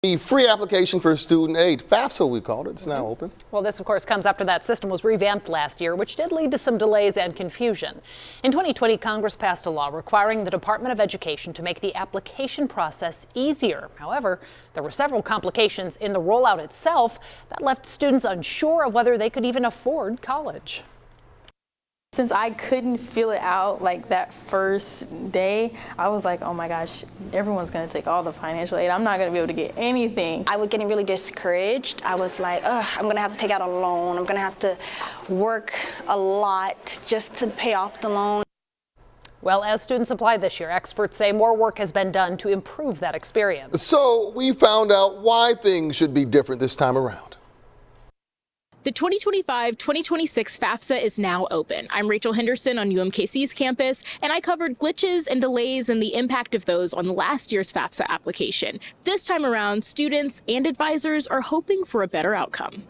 The free application for student aid, FAFSA we called it, it's now open. Well, this of course comes after that system was revamped last year, which did lead to some delays and confusion. In 2020, Congress passed a law requiring the Department of Education to make the application process easier. However, there were several complications in the rollout itself that left students unsure of whether they could even afford college. Since I couldn't fill it out like that first day, I was like, oh my gosh, everyone's gonna take all the financial aid. I'm not gonna be able to get anything. I was getting really discouraged. I was like, I'm gonna have to take out a loan. I'm gonna have to work a lot just to pay off the loan. Well, as students apply this year, experts say more work has been done to improve that experience. So we found out why things should be different this time around. The 2025-2026 FAFSA is now open. I'm Rachel Henderson on UMKC's campus, and I covered glitches and delays and the impact of those on last year's FAFSA application. This time around, students and advisors are hoping for a better outcome.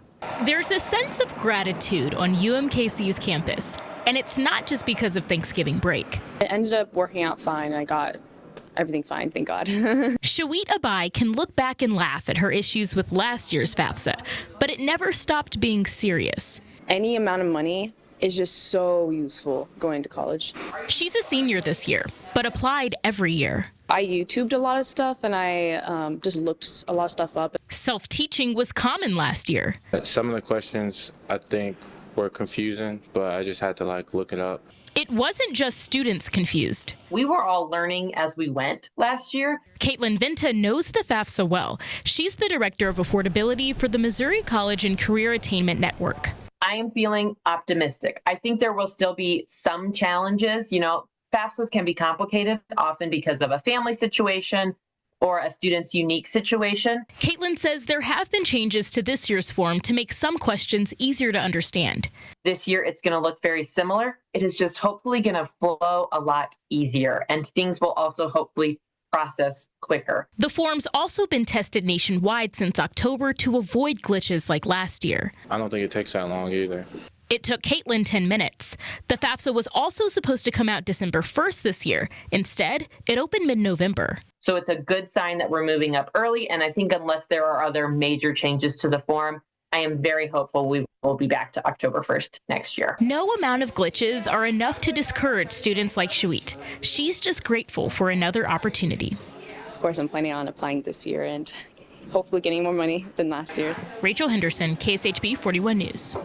There's a sense of gratitude on UMKC's campus, and it's not just because of Thanksgiving break. It ended up working out fine. I got everything fine, thank God. Shawit Abai can look back and laugh at her issues with last year's FAFSA, but it never stopped being serious. Any amount of money is just so useful going to college. She's a senior this year, but applied every year. I YouTubed a lot of stuff and I just looked a lot of stuff up. Self-teaching was common last year. Some of the questions I think were confusing, but I just had to look it up. It wasn't just students confused. We were all learning as we went last year. Caitlin Venta knows the FAFSA well. She's the director of affordability for the Missouri College and Career Attainment Network. I am feeling optimistic. I think there will still be some challenges. FAFSAs can be complicated, often because of a family situation or a student's unique situation. Caitlin says there have been changes to this year's form to make some questions easier to understand. This year, it's going to look very similar. It is just hopefully going to flow a lot easier, and things will also hopefully process quicker. The form's also been tested nationwide since October to avoid glitches like last year. I don't think it takes that long either. It took Caitlin 10 minutes. The FAFSA was also supposed to come out December 1st this year. Instead, it opened mid-November. So it's a good sign that we're moving up early, and I think unless there are other major changes to the form, I am very hopeful we will be back to October 1st next year. No amount of glitches are enough to discourage students like Shawit. She's just grateful for another opportunity. Of course, I'm planning on applying this year and hopefully getting more money than last year. Rachel Henderson, KSHB 41 News.